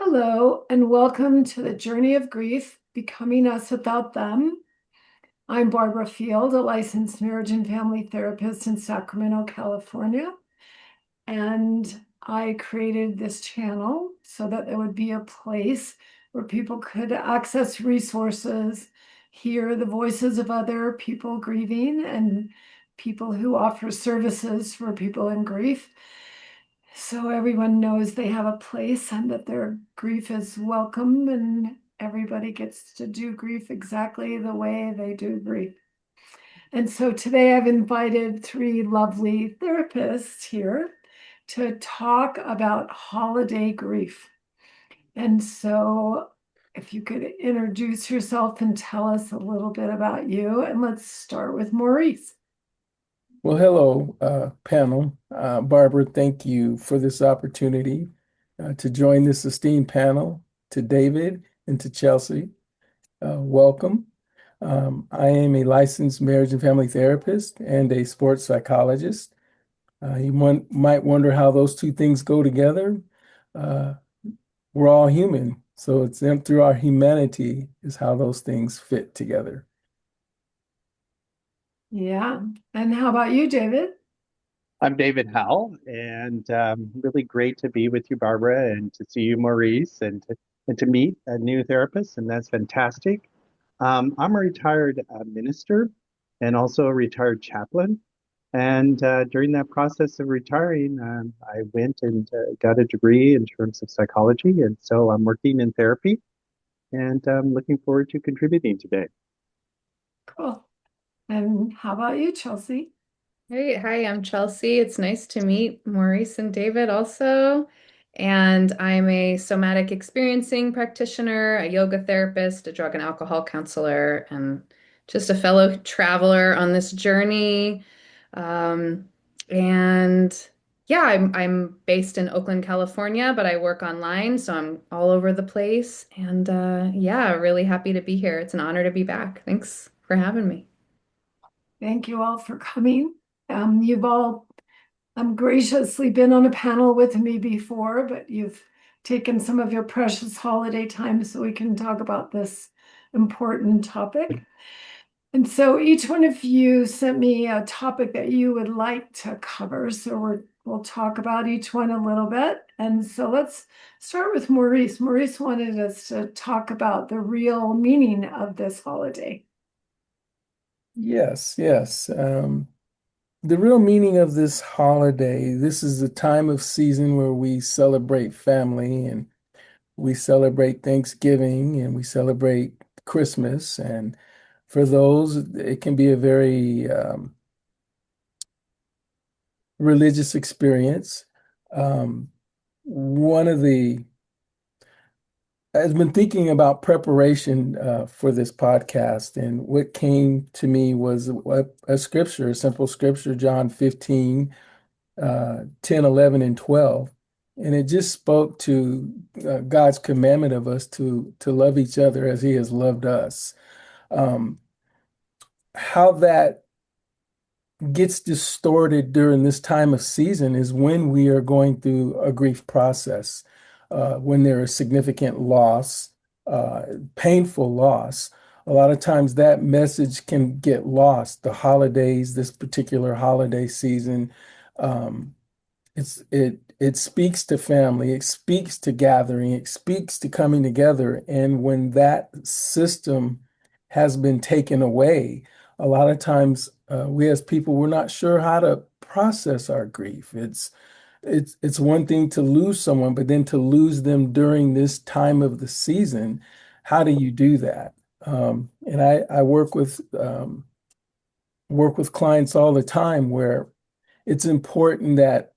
Hello, and welcome to the Journey of Grief, Becoming Us Without Them. I'm Barbara Field, a licensed marriage and family therapist in Sacramento, California. And I created this channel so that there would be a place where people could access resources, hear the voices of other people grieving, and people who offer services for people in grief. So everyone knows they have a place and that their grief is welcome, and everybody gets to do grief exactly the way they do grief. And so today I've invited three lovely therapists here to talk about holiday grief. And so if you could introduce yourself and tell us a little bit about you, and let's start with Maurice. Well, hello, panel. Barbara, thank you for this opportunity to join this esteemed panel. To David and to Chelsea, welcome. I am a licensed marriage and family therapist and a sports psychologist. Might wonder how those two things go together. Uh, we're all human, so it's through our humanity is how those things fit together. Yeah. And how about you, David? I'm David Howell, and really great to be with you, Barbara, and to see you, Maurice, and to meet a new therapist, and that's fantastic. I'm a retired minister and also a retired chaplain. And during that process of retiring, I went and got a degree in terms of psychology, and so I'm working in therapy, and I'm looking forward to contributing today. Cool. And how about you, Chelsea? Hey, hi, I'm Chelsea. It's nice to meet Maurice and David also. And I'm a somatic experiencing practitioner, a yoga therapist, a drug and alcohol counselor, and just a fellow traveler on this journey. Um, and yeah, I'm based in Oakland, California, but I work online, so I'm all over the place. And yeah, really happy to be here. It's an honor to be back. Thanks for having me. Thank you all for coming. You've all graciously been on a panel with me before, but you've taken some of your precious holiday time so we can talk about this important topic. And so each one of you sent me a topic that you would like to cover. So we'll talk about each one a little bit. And so let's start with Maurice. Maurice wanted us to talk about the real meaning of this holiday. Yes, yes. The real meaning of this holiday, this is a time of season where we celebrate family and we celebrate Thanksgiving and we celebrate Christmas. And for those, it can be a very religious experience. Um, one of the I've been thinking about preparation for this podcast, and what came to me was a scripture, a simple scripture, John 15, 10, 11, and 12. And it just spoke to God's commandment of us to love each other as He has loved us. Um, how that gets distorted during this time of season is when we are going through a grief process, when there is significant loss, painful loss. A lot of times that message can get lost. The holidays, this particular holiday season, um, it speaks to family, it speaks to gathering, it speaks to coming together. And when that system has been taken away, a lot of times we as people we're not sure how to process our grief. It's one thing to lose someone, but then to lose them during this time of the season, how do you do that? And I work with clients all the time where it's important that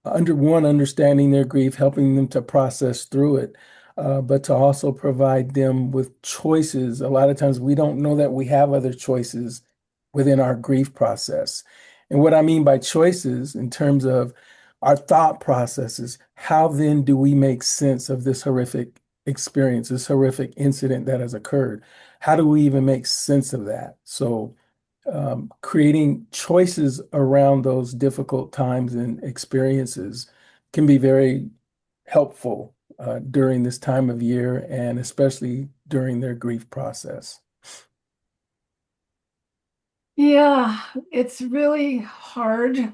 understanding their grief, helping them to process through it, but to also provide them with choices. A lot of times we don't know that we have other choices within our grief process. And what I mean by choices in terms of our thought processes, how then do we make sense of this horrific experience, this horrific incident that has occurred? How do we even make sense of that? So creating choices around those difficult times and experiences can be very helpful during this time of year and especially during their grief process. Yeah, it's really hard,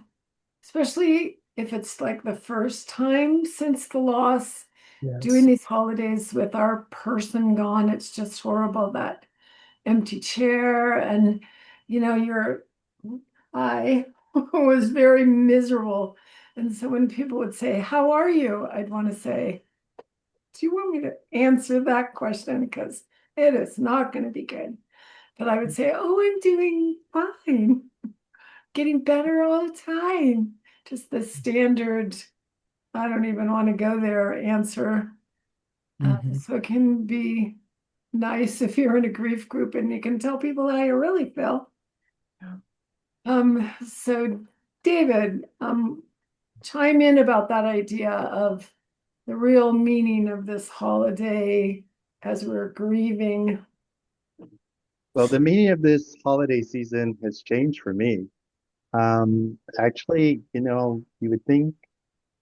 especially if it's like the first time since the loss, doing Yes. these holidays with our person gone. It's just horrible, that empty chair. And, I was very miserable. And so when people would say, "How are you?" I'd want to say, "Do you want me to answer that question? Because it is not going to be good." But I would say, "Oh, I'm doing fine. Getting better all the time." Just the standard, I don't even want to go there answer. Mhm. So it can be nice if you're in a grief group and you can tell people how you really feel. So David, chime in about that idea of the real meaning of this holiday as we're grieving. Well, the meaning of this holiday season has changed for me. Actually, you would think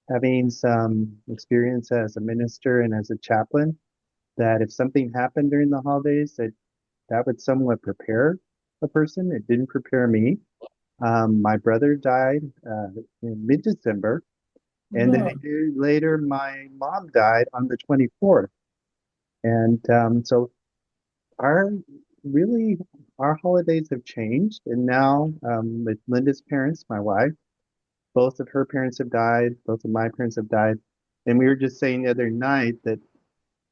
having some experience as a minister and as a chaplain, that if something happened during the holidays, that would somewhat prepare a person. It didn't prepare me. My brother died in mid-December, and then a Oh, year later, my mom died on the 24th. And so our really our holidays have changed. And now with Linda's parents, my wife, both of her parents have died, both of my parents have died. And we were just saying the other night that,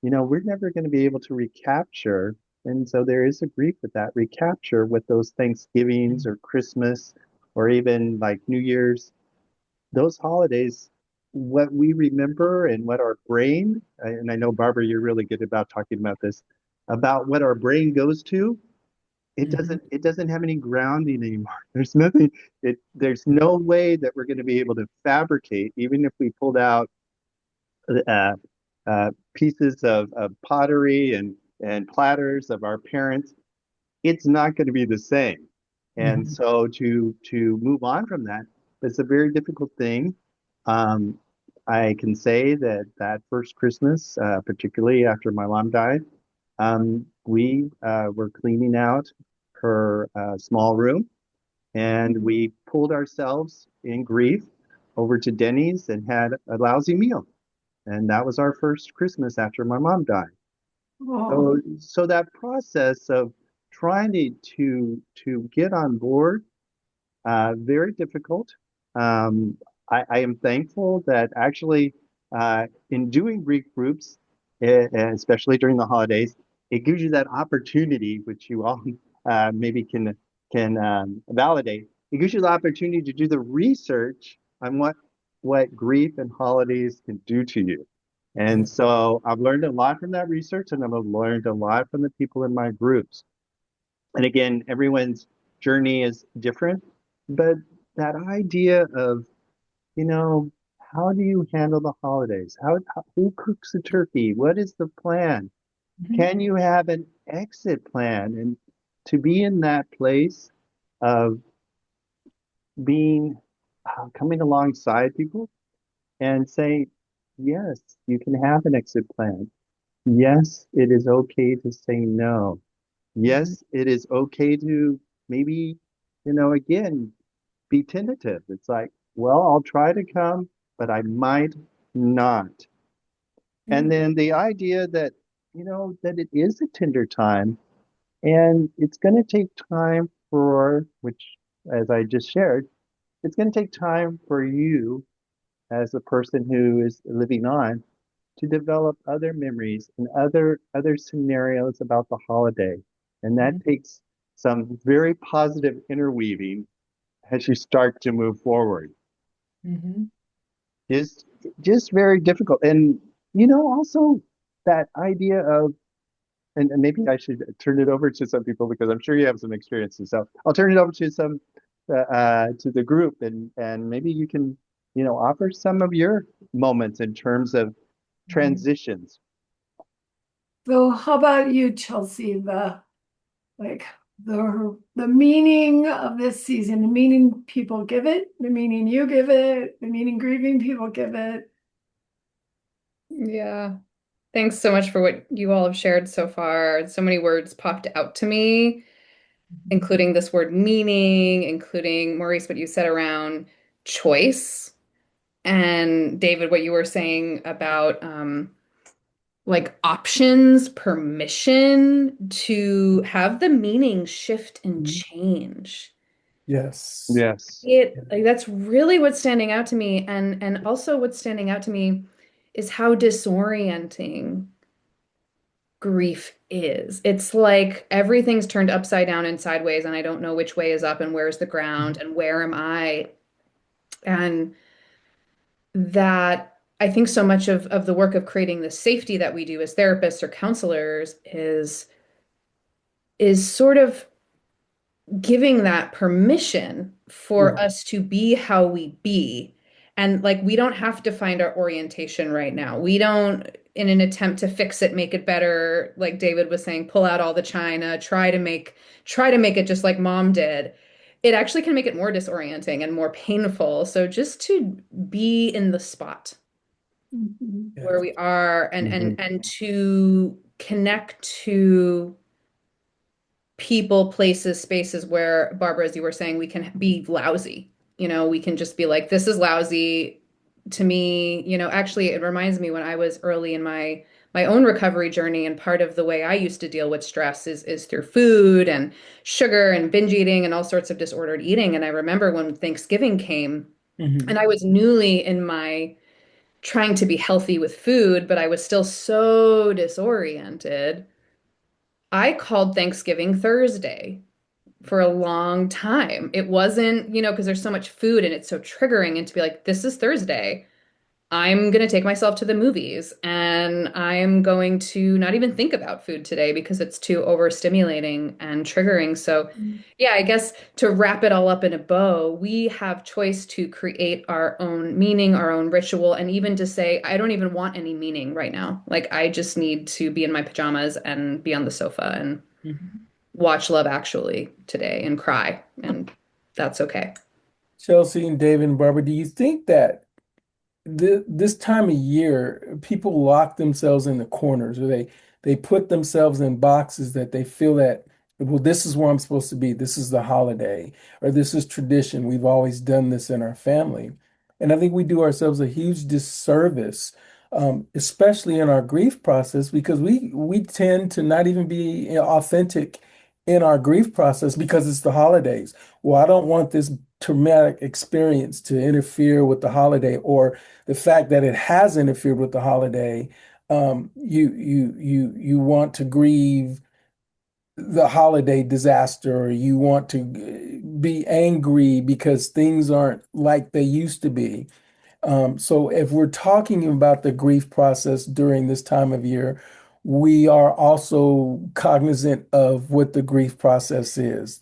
we're never going to be able to recapture. And so there is a grief with that recapture with those Thanksgivings or Christmas or even like New Year's, those holidays, what we remember and what our brain, and I know Barbara, you're really good about talking about this, about what our brain goes to, Mhm. it doesn't have any grounding anymore. There's nothing, there's no way that we're going to be able to fabricate, even if we pulled out uh, pieces of pottery and platters of our parents, it's not going to be the same. And Mhm. so to move on from that, it's a very difficult thing. Um, I can say that that first Christmas, particularly after my mom died, we were cleaning out her small room, and we pulled ourselves in grief over to Denny's and had a lousy meal. And that was our first Christmas after my mom died. oh, So that process of trying to get on board, very difficult. Um, I am thankful that actually in doing grief groups, and especially during the holidays, it gives you that opportunity, which you all maybe can validate. It gives you the opportunity to do the research on what grief and holidays can do to you. Yeah. And so I've learned a lot from that research, and I've learned a lot from the people in my groups. And again, everyone's journey is different, but that idea of, you know, how do you handle the holidays? Who cooks the turkey? What is the plan? mhm, Can you have an exit plan? And to be in that place of being coming alongside people and say, yes, you can have an exit plan. Yes, it is okay to say no. Mhm. Yes, it is okay to maybe, again, be tentative. It's like, well, I'll try to come, but I might not. yeah, And then the idea that, that it is a tender time and it's going to take time for, which, as I just shared, it's going to take time for you as the person who is living on to develop other memories and other scenarios about the holiday. And that mhm, takes some very positive interweaving as you start to move forward. mhm. Just just very difficult. And also that idea of, and maybe I should turn it over to some people because I'm sure you have some experiences. So I'll turn it over to some to the group, and maybe you can offer some of your moments in terms of Mhm. transitions. So how about you, Chelsea? Like the meaning of this season, the meaning people give it, the meaning you give it, the meaning grieving people give it. Yeah. Thanks so much for what you all have shared so far. So many words popped out to me, including this word meaning, including Maurice, what you said around choice, and David, what you were saying about like options, permission to have the meaning shift and Mhm. change. Yes. Yes. It like that's really what's standing out to me, and also what's standing out to me is how disorienting grief is. It's like everything's turned upside down and sideways, and I don't know which way is up and where's the ground and where am I? And that I think so much of the work of creating the safety that we do as therapists or counselors is sort of giving that permission for Yeah. us to be how we be. And like, we don't have to find our orientation right now. We don't, in an attempt to fix it, make it better, like David was saying, pull out all the china, try to make it just like mom did. It actually can make it more disorienting and more painful. So just to be in the spot Mhm. where Yes. we are Hmm. and to connect to people, places, spaces where, Barbara, as you were saying, we can be lousy. We can just be like, this is lousy to me. Actually, it reminds me when I was early in my own recovery journey, and part of the way I used to deal with stress is through food and sugar and binge eating and all sorts of disordered eating. And I remember when Thanksgiving came Hmm. and I was newly in my trying to be healthy with food, but I was still so disoriented. I called Thanksgiving Thursday for a long time. It wasn't, because there's so much food and it's so triggering. And to be like, this is Thursday. I'm going to take myself to the movies and I'm going to not even think about food today because it's too overstimulating and triggering. So, yeah, I guess to wrap it all up in a bow, we have choice to create our own meaning, our own ritual, and even to say, I don't even want any meaning right now. Like, I just need to be in my pajamas and be on the sofa and Hmm. watch Love Actually today and cry. And that's okay. Chelsea and David and Barbara, do you think that this time of year, people lock themselves in the corners, or they put themselves in boxes that they feel that, well, this is where I'm supposed to be. This is the holiday, or this is tradition. We've always done this in our family. And I think we do ourselves a huge disservice, especially in our grief process, because we tend to not even be authentic in our grief process because it's the holidays. Well, I don't want this traumatic experience to interfere with the holiday, or the fact that it has interfered with the holiday. You want to grieve the holiday disaster, or you want to be angry because things aren't like they used to be. So if we're talking about the grief process during this time of year, we are also cognizant of what the grief process is.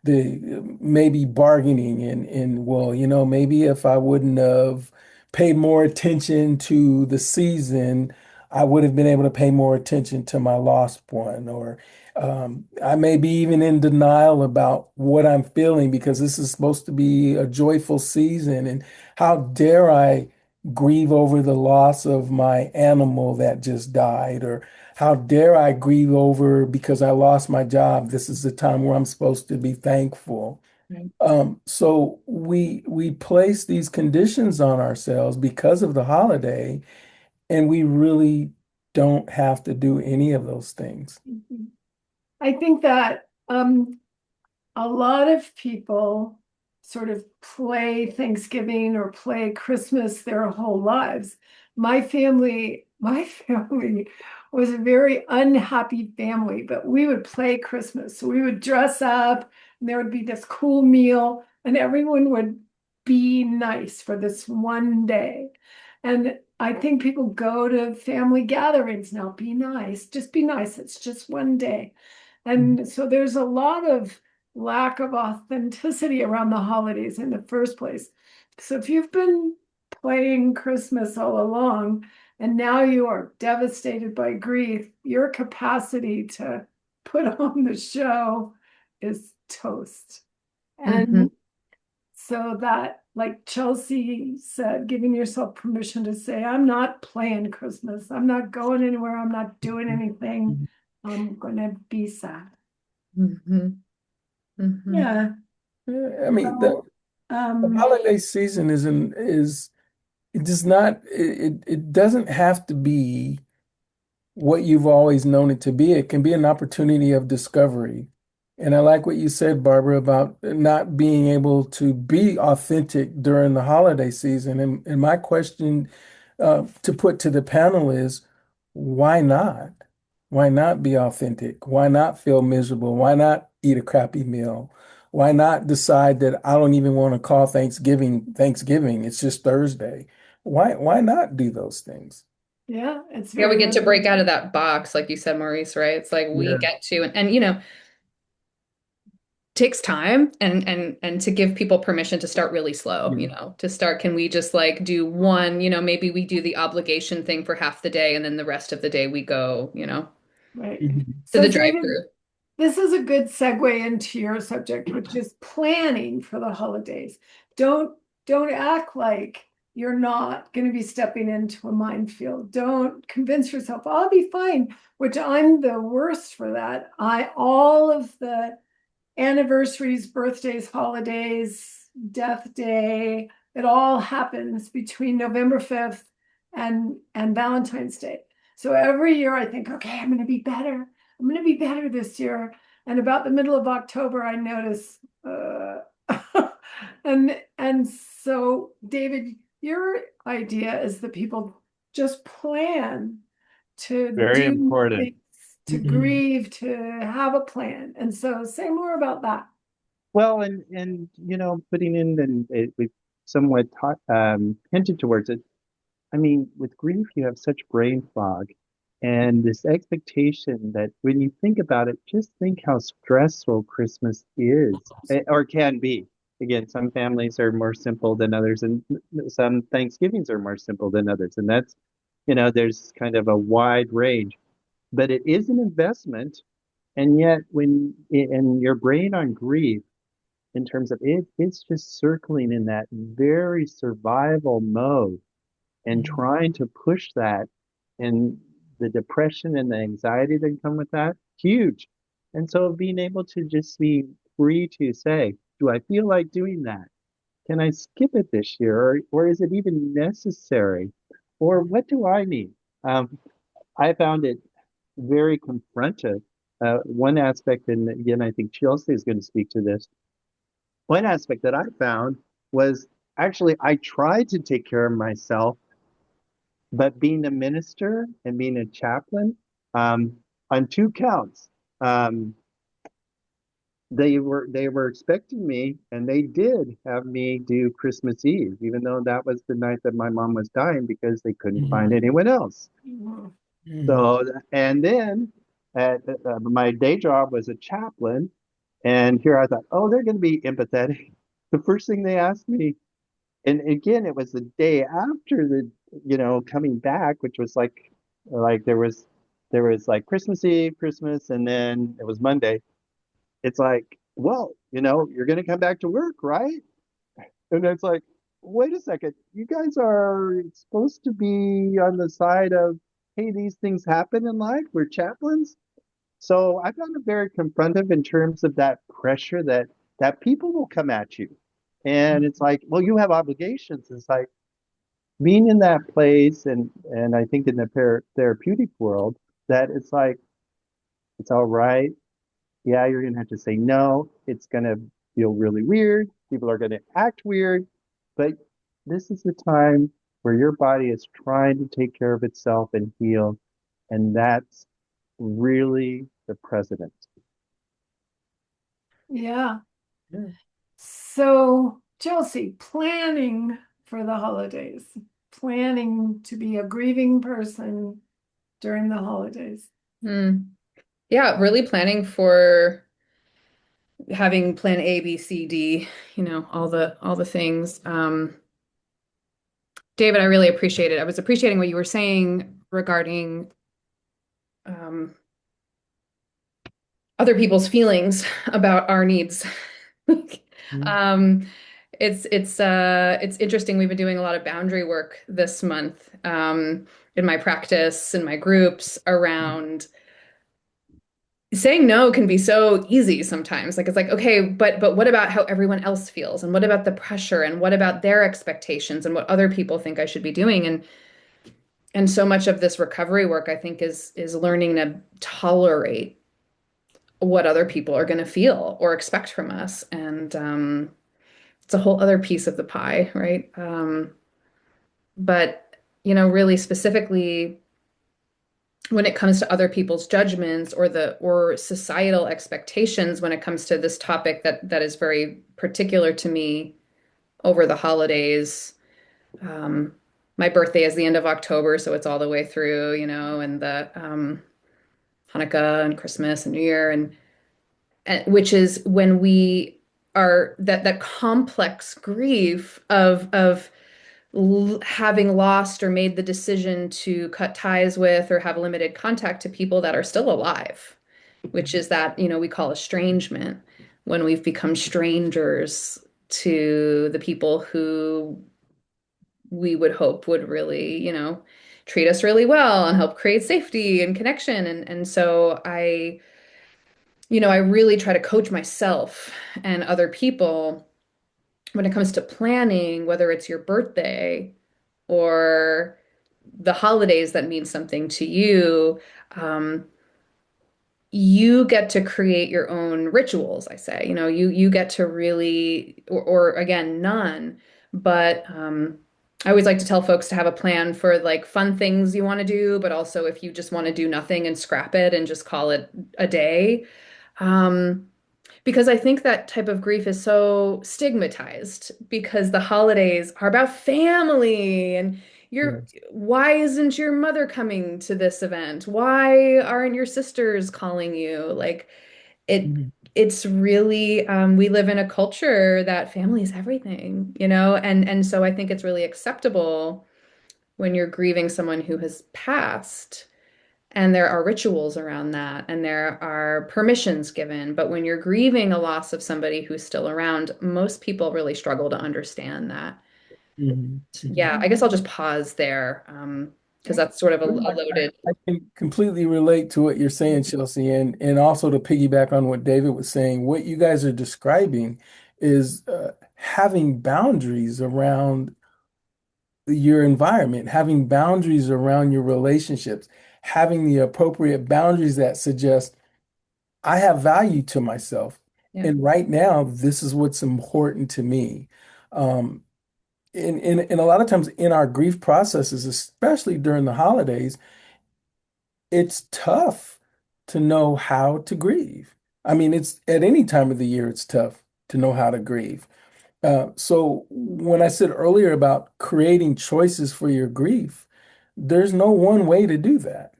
The maybe bargaining and well, maybe if I wouldn't have paid more attention to the season, I would have been able to pay more attention to my lost one. Or I may be even in denial about what I'm feeling because this is supposed to be a joyful season, and how dare I grieve over the loss of my animal that just died? Or how dare I grieve over because I lost my job? This is the time where I'm supposed to be thankful. Right. So we place these conditions on ourselves because of the holiday, and we really don't have to do any of those things. Mhm. I think that a lot of people sort of play Thanksgiving or play Christmas their whole lives. My family was a very unhappy family, but we would play Christmas. So we would dress up and there would be this cool meal and everyone would be nice for this one day. And I think people go to family gatherings now, be nice, just be nice. It's just one day. And so there's a lot of lack of authenticity around the holidays in the first place. So if you've been playing Christmas all along and now you are devastated by grief, your capacity to put on the show is toast. Mhm. And so that like Chelsea said, giving yourself permission to say, I'm not playing Christmas. I'm not going anywhere. I'm not doing anything. I'm going to be sad. Mhm. Mhm. Yeah. Yeah, I mean, So, the holiday season is it does not it doesn't have to be what you've always known it to be. It can be an opportunity of discovery. And I like what you said, Barbara, about not being able to be authentic during the holiday season. And my question to put to the panel is, why not? Why not be authentic? Why not feel miserable? Why not eat a crappy meal? Why not decide that I don't even want to call Thanksgiving Thanksgiving? It's just Thursday. Why not do those things? yeah, it's Yeah, we very get to much. break out of that box, like you said, Maurice, right? It's like we Yeah. get to, and takes time and to give people permission to start really slow, to start, can we just like do one, maybe we do the obligation thing for half the day and then the rest of the day we go, Right. Mhm. to So the David, drive-through. this is a good segue into your subject, which is planning for the holidays. Don't don't act like you're not going to be stepping into a minefield. Don't convince yourself I'll be fine, which I'm the worst for that. I all of the anniversaries, birthdays, holidays, death day, it all happens between November 5th and Valentine's Day. So every year I think, okay, I'm going to be better. I'm going to be better this year. And about the middle of October, I notice, and so David, your idea is that people just plan to Very do important. things, to Mhm. grieve, to have a plan. And so say more about that. Well, and putting in and we've somewhat hinted towards it. I mean, with grief, you have such brain fog and this expectation that when you think about it, just think how stressful Christmas is or can be. Again, some families are more simple than others, and some Thanksgivings are more simple than others. And that's, there's kind of a wide range, but it is an investment. And yet, and your brain on grief, in terms of it, it's just circling in that very survival mode and Mhm. trying to push that and the depression and the anxiety that come with that, huge. And so being able to just be free to say, do I feel like doing that? Can I skip it this year? Or is it even necessary? Or what do I need? I found it very confrontive. One aspect, and again, I think Chelsea is going to speak to this. One aspect that I found was actually I tried to take care of myself, but being a minister and being a chaplain, um, on two counts, um, they were expecting me, and they did have me do Christmas Eve, even though that was the night that my mom was dying because they couldn't find Mhm. anyone else. Mhm. Mhm. So, and then my day job was a chaplain, and here I thought, oh, they're going to be empathetic. The first thing they asked me, and again, it was the day after the, coming back, which was like there was like Christmas Eve, Christmas, and then it was Monday. It's like, well, you're going to come back to work, right? And it's like, wait a second, you guys are supposed to be on the side of, hey, these things happen in life. We're chaplains. So I found it very confrontive in terms of that pressure that people will come at you. And it's like, well, you have obligations. It's like being in that place, and I think in the therapeutic world, that it's like, it's all right. Yeah, you're gonna have to say no. It's gonna feel really weird. People are gonna act weird, but this is the time where your body is trying to take care of itself and heal, and that's really the precedent. Yeah. Yeah. So, Chelsea, planning for the holidays, planning to be a grieving person during the holidays. Hmm. Yeah, really planning for having plan A, B, C, D, all the things. David, I really appreciate it. I was appreciating what you were saying regarding um, other people's feelings about our needs. Mhm. Um, It's interesting. We've been doing a lot of boundary work this month, in my practice, in my groups around saying no can be so easy sometimes. Like it's like, okay, but what about how everyone else feels? And what about the pressure? And what about their expectations and what other people think I should be doing? And so much of this recovery work, I think, is learning to tolerate what other people are going to feel or expect from us. And it's a whole other piece of the pie, right? But really specifically when it comes to other people's judgments or societal expectations when it comes to this topic that is very particular to me over the holidays. Um, my birthday is the end of October, so it's all the way through, and the Hanukkah and Christmas and New Year and which is when we are that complex grief of having lost or made the decision to cut ties with or have limited contact to people that are still alive, which is that, we call estrangement, when we've become strangers to the people who we would hope would really, treat us really well and help create safety and connection. And so I really try to coach myself and other people when it comes to planning, whether it's your birthday or the holidays that mean something to you. You get to create your own rituals, I say. You get to really, or again, none. But I always like to tell folks to have a plan for like fun things you want to do, but also if you just want to do nothing and scrap it and just call it a day. Because I think that type of grief is so stigmatized because the holidays are about family and Yes. why isn't your mother coming to this event? Why aren't your sisters calling you? Like it Mhm. it's really we live in a culture that family is everything, and so I think it's really acceptable when you're grieving someone who has passed. And there are rituals around that, and there are permissions given. But when you're grieving a loss of somebody who's still around, most people really struggle to understand that. Mhm. Mhm. Yeah, I guess I'll just pause there, because that's sort of a Well, loaded. I can completely relate to what you're saying, Chelsea, and also to piggyback on what David was saying, what you guys are describing is having boundaries around your environment, having boundaries around your relationships, having the appropriate boundaries that suggest I have value to myself. Yeah. And right now, this is what's important to me. Um, and a lot of times in our grief processes, especially during the holidays, it's tough to know how to grieve. I mean, it's at any time of the year, it's tough to know how to grieve. So when I said earlier about creating choices for your grief, there's no one way to do that.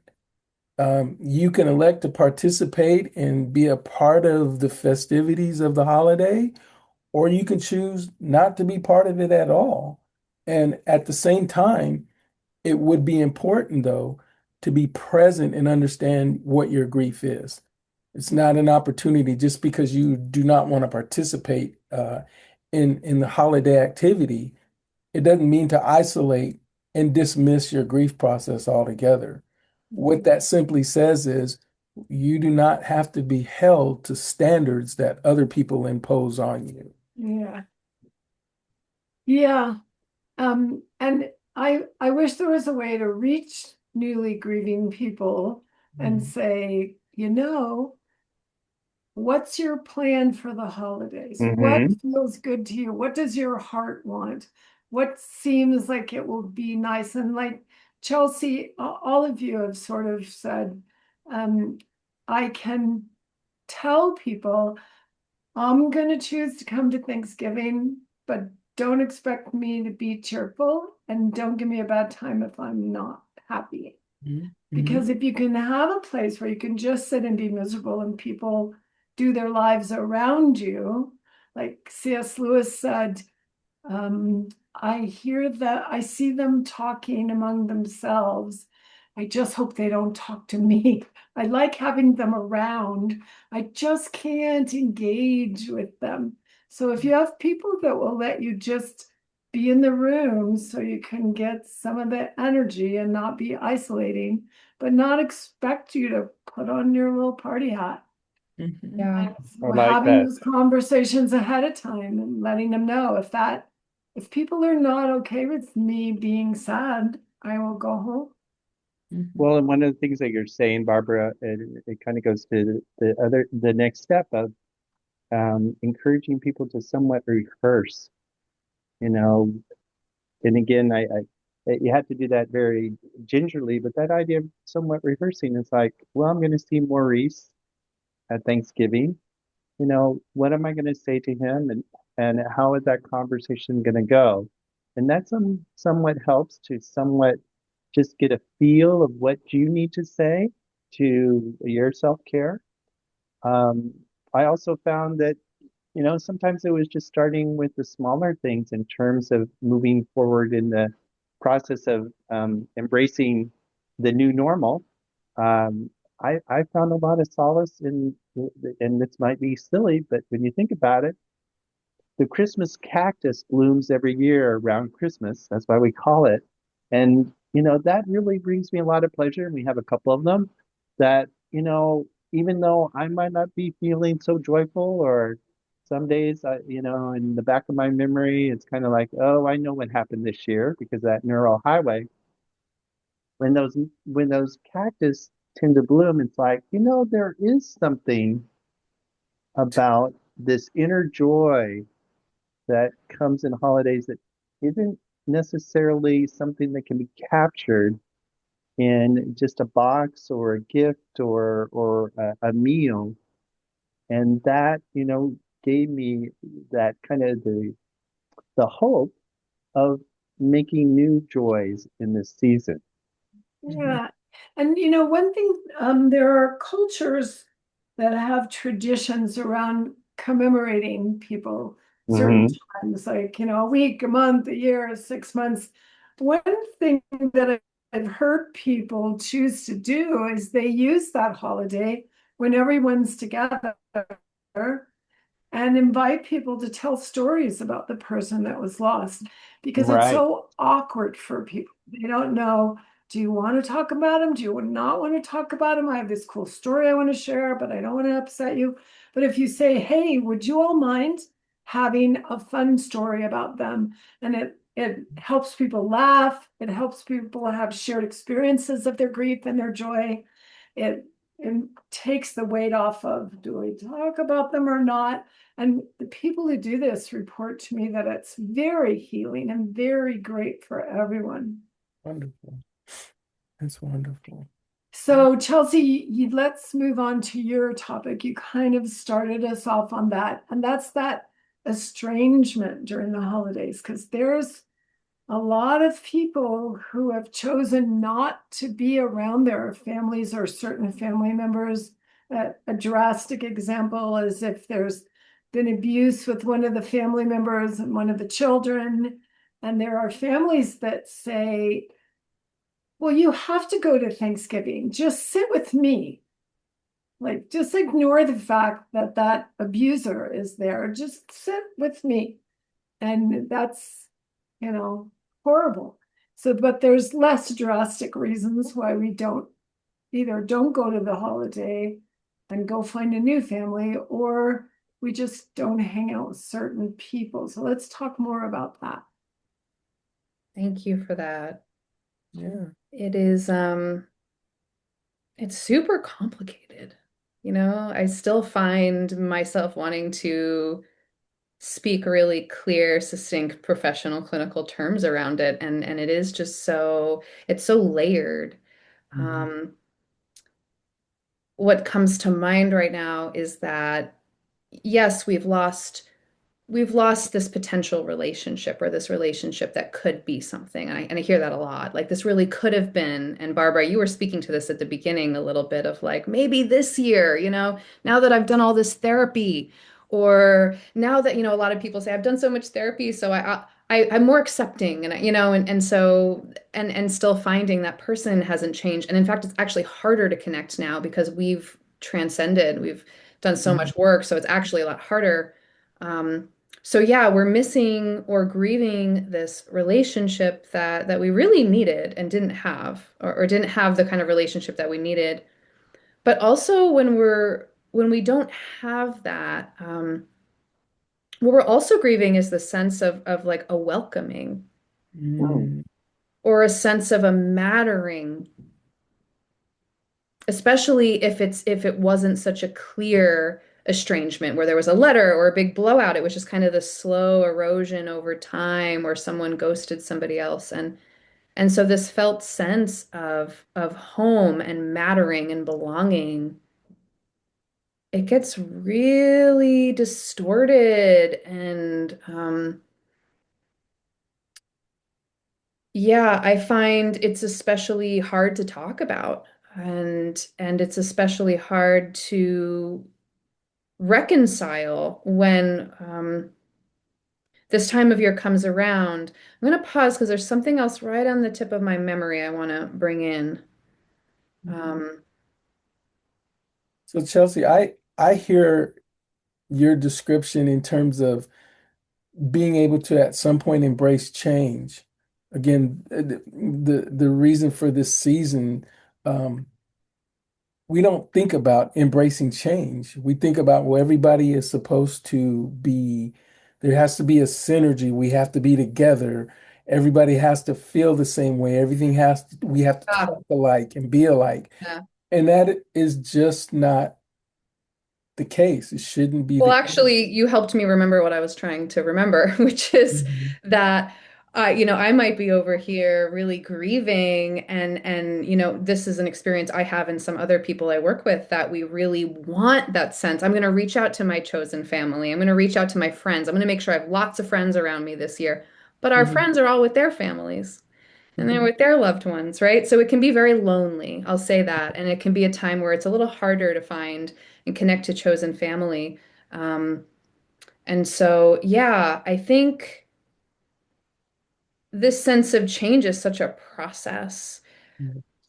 You can elect to participate and be a part of the festivities of the holiday, or you can choose not to be part of it at all. And at the same time, it would be important, though, to be present and understand what your grief is. It's not an opportunity just because you do not want to participate in the holiday activity. It doesn't mean to isolate and dismiss your grief process altogether. What that simply says is you do not have to be held to standards that other people impose on you. Yeah. Yeah. And I wish there was a way to reach newly grieving people and Mhm. say, what's your plan for the holidays? What Hmm. feels good to you? What does your heart want? What seems like it will be nice? And like Chelsea, all of you have sort of said, um, I can tell people I'm going to choose to come to Thanksgiving, but don't expect me to be cheerful and don't give me a bad time if I'm not happy. Mhm. Because if you can have a place where you can just sit and be miserable and people do their lives around you, like C.S. Lewis said, I see them talking among themselves. I just hope they don't talk to me. I like having them around. I just can't engage with them. So if you have people that will let you just be in the room so you can get some of the energy and not be isolating, but not expect you to put on your little party hat. Mhm. Yeah. And I so like having that. those conversations ahead of time and letting them know if people are not okay with me being sad, I will go home. Mhm. Well, and one of the things that you're saying, Barbara, it kind of goes to the next step of encouraging people to somewhat rehearse, you know, and again, you have to do that very gingerly, but that idea of somewhat rehearsing is like, well, I'm going to see Maurice at Thanksgiving. You know, what am I going to say to him, and how is that conversation going to go? And that somewhat helps to somewhat just get a feel of what you need to say to your self-care. Um, I also found that, you know, sometimes it was just starting with the smaller things in terms of moving forward in the process of embracing the new normal. Um, I found a lot of solace and this might be silly, but when you think about it, the Christmas cactus blooms every year around Christmas. That's why we call it. And, you know, that really brings me a lot of pleasure. And we have a couple of them that, you know, even though I might not be feeling so joyful, or some days, you know, in the back of my memory, it's kind of like, oh, I know what happened this year because that neural highway, when those cactus tend to bloom, it's like, you know, there is something about this inner joy that comes in holidays that isn't necessarily something that can be captured in just a box or a gift or a meal. And that, you know, gave me that kind of the hope of making new joys in this season. Mhm. Yeah. And one thing, there are cultures that have traditions around commemorating people certain Hmm. times, like, a week, a month, a year, 6 months. One thing that I've heard people choose to do is they use that holiday when everyone's together and invite people to tell stories about the person that was lost, because it's Right. so awkward for people. They don't know, do you want to talk about him? Do you not want to talk about him? I have this cool story I want to share, but I don't want to upset you. But if you say, hey, would you all mind having a fun story about them? And it helps people laugh. It helps people have shared experiences of their grief and their joy. It takes the weight off of, do we talk about them or not? And the people who do this report to me that it's very healing and very great for everyone. Wonderful. That's wonderful. So, Chelsea, let's move on to your topic. You kind of started us off on that, and that's that estrangement during the holidays, because there's a lot of people who have chosen not to be around their families or certain family members. A drastic example is if there's been abuse with one of the family members and one of the children, and there are families that say, well, you have to go to Thanksgiving, just sit with me. Like, just ignore the fact that that abuser is there, just sit with me. And that's, you know, horrible. So, but there's less drastic reasons why we don't go to the holiday and go find a new family, or we just don't hang out with certain people. So let's talk more about that. Thank you for that. Yeah. It is, it's super complicated. I still find myself wanting to speak really clear, succinct, professional, clinical terms around it. And it is just it's so layered. Mhm. Um, what comes to mind right now is that, yes, we've lost this potential relationship, or this relationship that could be something. And I hear that a lot. Like, this really could have been. And Barbara, you were speaking to this at the beginning a little bit of like, maybe this year, now that I've done all this therapy, or now that, a lot of people say I've done so much therapy, so I'm more accepting, and still finding that person hasn't changed. And in fact, it's actually harder to connect now because we've transcended, we've done so Mhm. much work. So it's actually a lot harder. So yeah, we're missing or grieving this relationship that we really needed and didn't have, or didn't have the kind of relationship that we needed. But also when we don't have that, what we're also grieving is the sense of like a welcoming Mm. Mm, or a sense of a mattering, especially if it wasn't such a clear estrangement where there was a letter or a big blowout. It was just kind of the slow erosion over time where someone ghosted somebody else. And so this felt sense of home and mattering and belonging, it gets really distorted and yeah, I find it's especially hard to talk about and it's especially hard to reconcile when this time of year comes around. I'm going to pause because there's something else right on the tip of my memory I want to bring in. Um, so Chelsea, I hear your description in terms of being able to at some point embrace change. Again, the reason for this season, um, we don't think about embracing change. We think about, well, everybody is supposed to be, there has to be a synergy. We have to be together. Everybody has to feel the same way. Everything has to, we have to ah, talk alike and be alike. yeah. And that is just not the case. It shouldn't be Well, the case. actually, you helped me remember what I was trying to remember, which is Mhm. that I might be over here really grieving and this is an experience I have and some other people I work with that we really want that sense. I'm going to reach out to my chosen family. I'm going to reach out to my friends. I'm going to make sure I have lots of friends around me this year. But our Mhm. friends are all with their families and they're Mhm. with their loved ones, right? So it can be very lonely. I'll say that. And it can be a time where it's a little harder to find and connect to chosen family. Um, and so, yeah, I think this sense of change is such a process.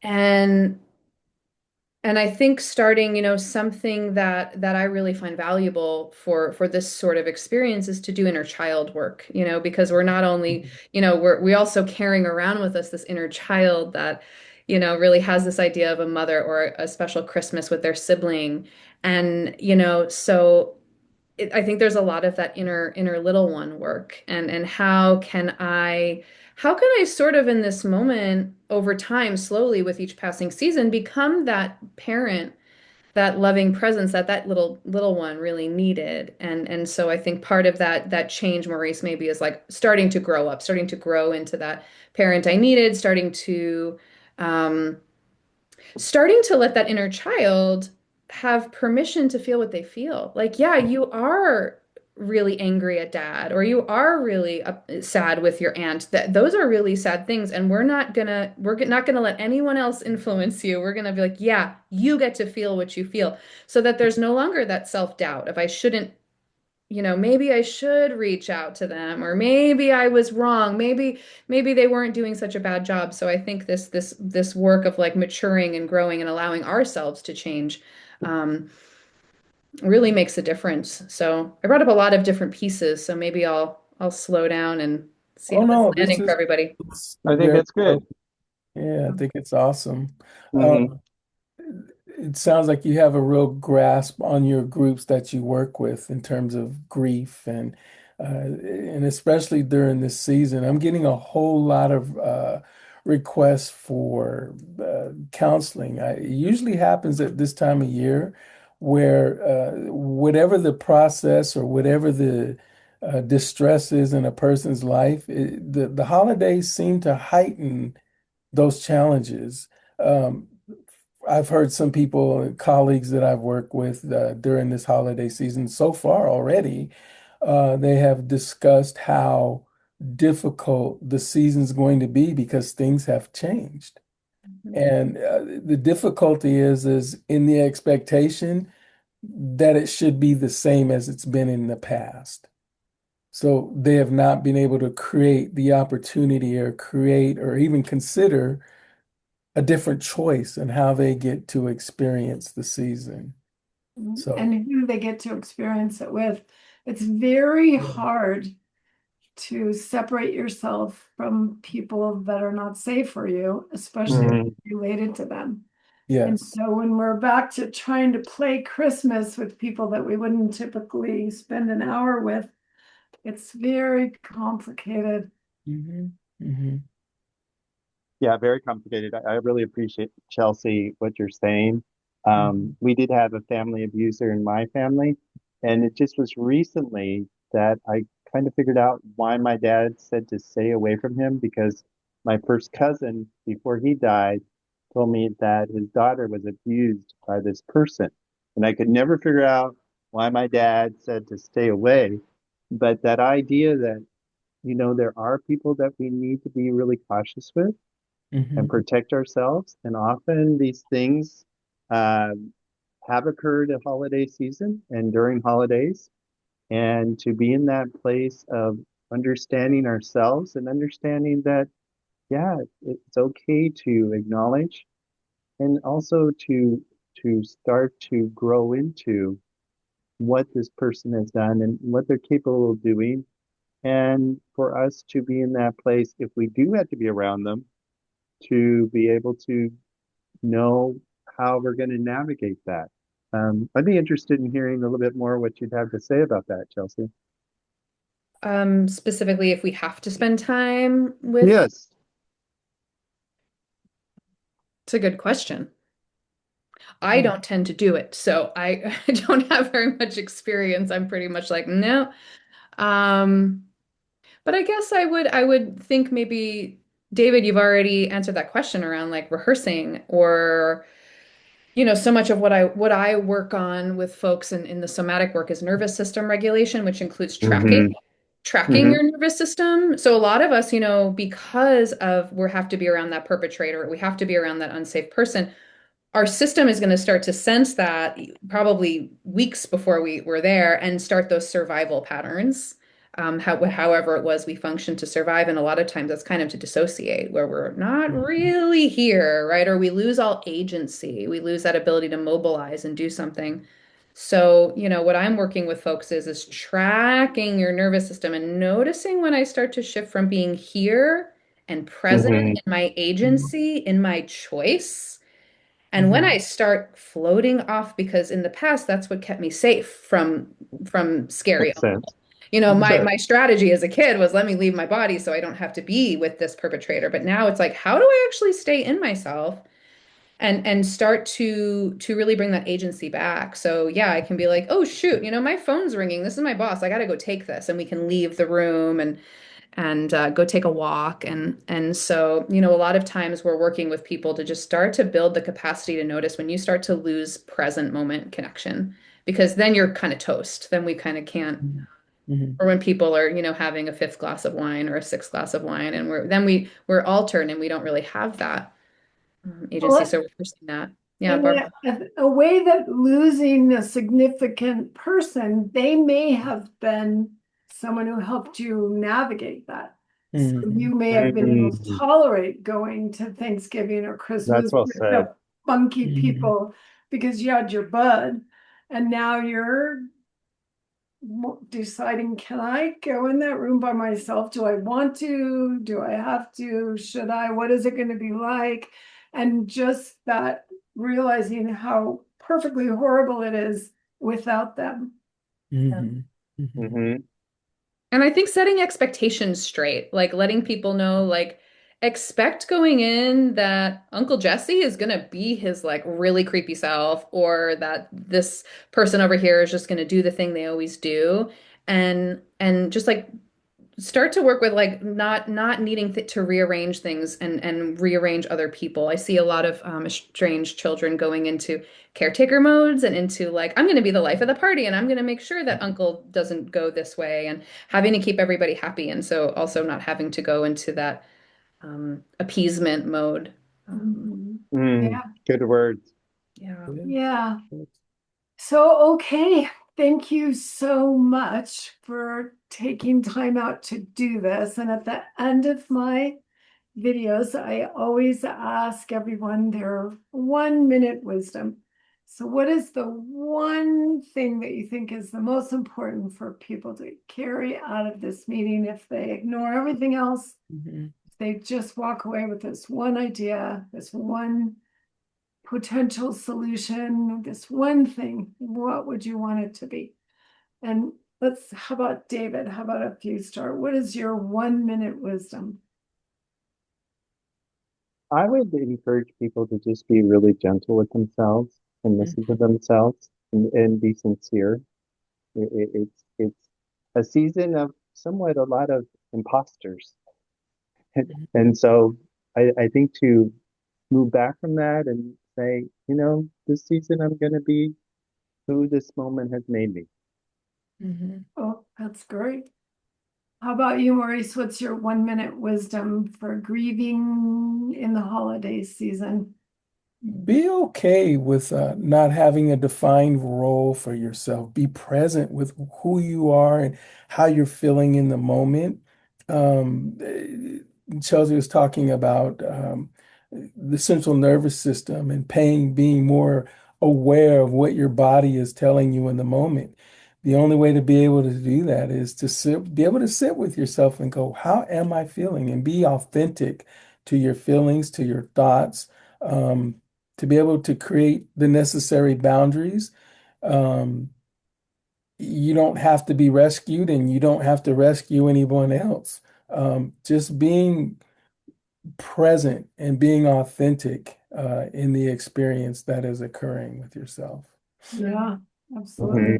And I think starting, something that I really find valuable for this sort of experience is to do inner child work, because we're not only, we also carrying around with us this inner child that, really has this idea of a mother or a special Christmas with their sibling. And, so I think there's a lot of that inner little one work and how can I sort of in this moment over time slowly with each passing season become that parent, that loving presence that little one really needed. And so I think part of that change, Maurice, maybe is like starting to grow up, starting to grow into that parent I needed, um starting to let that inner child have permission to feel what they feel. Like, yeah, you are really angry at dad, or you are really sad with your aunt. That those are really sad things, and we're not gonna let anyone else influence you. We're gonna be like, yeah, you get to feel what you feel, so that there's no longer that self-doubt of I shouldn't maybe I should reach out to them, or maybe I was wrong. Maybe they weren't doing such a bad job. So I think this work of like maturing and growing and allowing ourselves to change um, really makes a difference. So I brought up a lot of different pieces. So maybe I'll slow down and see Oh how it's no, this landing for is everybody. it's I think very that's good. well. Yeah, I think it's awesome. Hmm. Um, it sounds like you have a real grasp on your groups that you work with in terms of grief and especially during this season. I'm getting a whole lot of requests for counseling. It usually happens at this time of year where whatever the process or whatever the distress is in a person's life, the holidays seem to heighten those challenges. Um, I've heard some people, colleagues that I've worked with during this holiday season so far already, they have discussed how difficult the season's going to be because things have changed. And the difficulty is in the expectation that it should be the same as it's been in the past. So they have not been able to create the opportunity or create or even consider a different choice in how they get to experience the season. And So, who they get to experience it with. It's very hard to separate yourself from people that are not safe for you, especially if Mhm. you're related to them. And Yes. so when we're back to trying to play Christmas with people that we wouldn't typically spend an hour with, it's very complicated. Hmm. Hmm. Yeah, very complicated. I really appreciate, Chelsea, what you're saying. Hmm. We did have a family abuser in my family, and it just was recently that I kind of figured out why my dad said to stay away from him, because my first cousin, before he died, told me that his daughter was abused by this person. And I could never figure out why my dad said to stay away. But that idea that, there are people that we need to be really cautious with and Hmm. protect ourselves. And often these things um, have occurred at holiday season and during holidays. And to be in that place of understanding ourselves and understanding that, yeah, it's okay to acknowledge and also to start to grow into what this person has done and what they're capable of doing. And for us to be in that place, if we do have to be around them, to be able to know how we're going to navigate that. I'd be interested in hearing a little bit more what you'd have to say about that, Chelsea. Specifically, if we have to spend time with, Yes. it's a good question. I don't tend to do it, so I, I don't have very much experience. I'm pretty much like, no. Um, but I guess I would think maybe David, you've already answered that question around like rehearsing or so much of what I work on with folks in the somatic work is nervous system regulation, which includes Mm-hmm. tracking Mm-hmm. your nervous system. So a lot of us, because of we have to be around that perpetrator, we have to be around that unsafe person, our system is going to start to sense that probably weeks before we were there and start those survival patterns. However it was we function to survive. And a lot of times that's kind of to dissociate where we're not really here, right? Or we lose all agency. We lose that ability to mobilize and do something. So, what I'm working with folks is tracking your nervous system and noticing when I start to shift from being here and present Mm-hmm. in my agency, in my choice and when Hmm. I start floating off, because in the past that's what kept me safe from scary Makes uncle. sense. My Sure. my strategy as a kid was let me leave my body so I don't have to be with this perpetrator. But now it's like, how do I actually stay in myself and start to really bring that agency back? So yeah, I can be like, oh shoot, my phone's ringing. This is my boss. I got to go take this, and we can leave the room and go take a walk. And so, a lot of times we're working with people to just start to build the capacity to notice when you start to lose present moment connection, because then you're kind of toast. Then we kind of can't, Hmm. or when people are, having a fifth glass of wine or a sixth glass of wine, and we're altered and we don't really have that agency. Well, So we're pursuing that. Yeah, and Barbara. a way that losing a significant person, they may have been someone who helped you navigate that. So Hmm. you may have been able to Mm, tolerate going to Thanksgiving or Christmas that's well with said. the funky Hmm. people because you had your bud, and now you're deciding, can I go in that room by myself? Do I want to? Do I have to? Should I? What is it going to be like? And just that realizing how perfectly horrible it is without them. Hmm. Hmm. Mm-hmm. And I think setting expectations straight, like letting people know, like, expect going in that Uncle Jesse is going to be his like really creepy self, or that this person over here is just going to do the thing they always do. And just like start to work with like not needing to rearrange things and rearrange other people. I see a lot of estranged children going into caretaker modes and into like I'm going to be the life of the party and I'm going to make sure that uncle doesn't go this way and having to keep everybody happy, and so also not having to go into that appeasement mode. Um, Mhm. Mm, Yeah, good words. yeah. yeah. So, okay. Thank you so much for taking time out to do this. And at the end of my videos, I always ask everyone their 1 minute wisdom. So what is the one thing that you think is the most important for people to carry out of this meeting if they ignore everything else? Mhm. If they just walk away with this one idea, this one potential solution, this one thing, what would you want it to be? And how about David? How about if you start? What is your 1 minute wisdom? I would encourage people to just be really gentle with themselves and listen to themselves and be sincere. It's a season of somewhat a lot of imposters. And so I think to move back from that and say, this season I'm going to be who this moment has made me. Oh, that's great. How about you, Maurice? What's your 1 minute wisdom for grieving in the holiday season? Be okay with not having a defined role for yourself. Be present with who you are and how you're feeling in the moment. Chelsea was talking about the central nervous system and pain, being more aware of what your body is telling you in the moment. The only way to be able to do that is to be able to sit with yourself and go, how am I feeling? And be authentic to your feelings, to your thoughts. To be able to create the necessary boundaries. Um, you don't have to be rescued and you don't have to rescue anyone else. Just being present and being authentic in the experience that is occurring with yourself. Yeah, absolutely.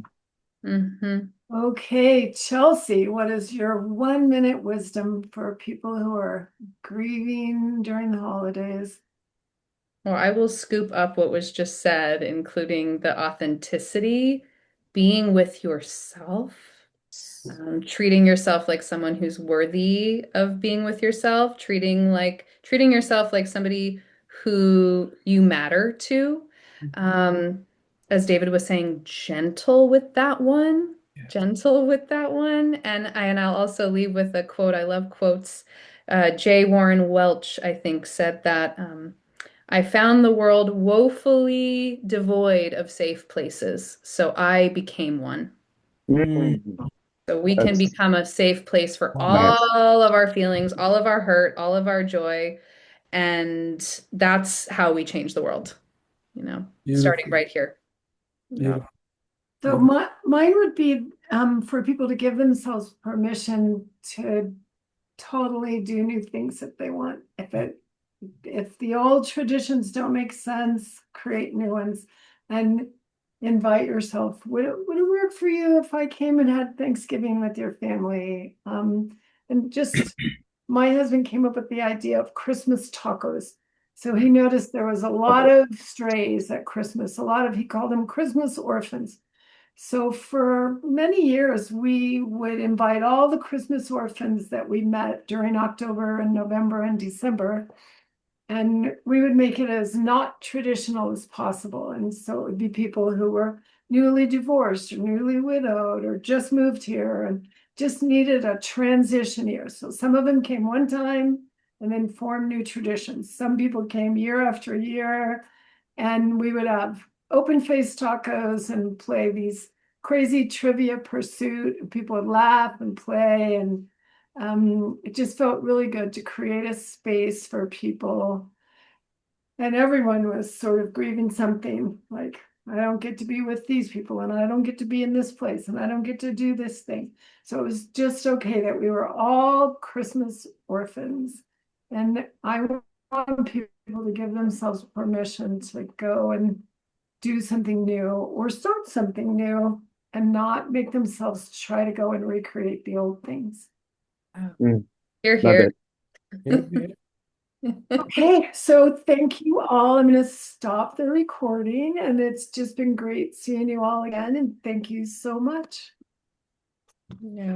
Mm-hmm. Okay, Chelsea, what is your 1 minute wisdom for people who are grieving during the holidays? Well, I will scoop up what was just said, including the authenticity, being with yourself, treating yourself like someone who's worthy of being with yourself, treating yourself like somebody who you matter to. As David was saying, gentle with that one, Yes. gentle with that one. And I'll also leave with a quote. I love quotes. J. Warren Welch, I think, said that. I found the world woefully devoid of safe places, so I became one. Mm. So we can That's become a safe place for nice. all of our feelings, all of our hurt, all of our joy. And that's how we change the world, starting Beautiful. right here. Beautiful. So mine would be for people to give themselves permission to totally do new things if they want. If the old traditions don't make sense, create new ones and invite yourself. Would it work for you if I came and had Thanksgiving with your family? And just my husband came up with the idea of Christmas tacos. So he noticed there was a lot of strays at Christmas, he called them Christmas orphans. So for many years, we would invite all the Christmas orphans that we met during October and November and December, and we would make it as not traditional as possible. And so it would be people who were newly divorced or newly widowed or just moved here and just needed a transition year. So some of them came one time and then formed new traditions. Some people came year after year, and we would have open face tacos and play these crazy trivia pursuit. People would laugh and play, and it just felt really good to create a space for people. And everyone was sort of grieving something like, I don't get to be with these people, and I don't get to be in this place, and I don't get to do this thing. So it was just okay that we were all Christmas orphans. And I want people to give themselves permission to go and do something new or start something new and not make themselves try to go and recreate the old things. You're Love here. it. Okay, so thank you all. I'm going to stop the recording, and it's just been great seeing you all again, and thank you so much. Yeah.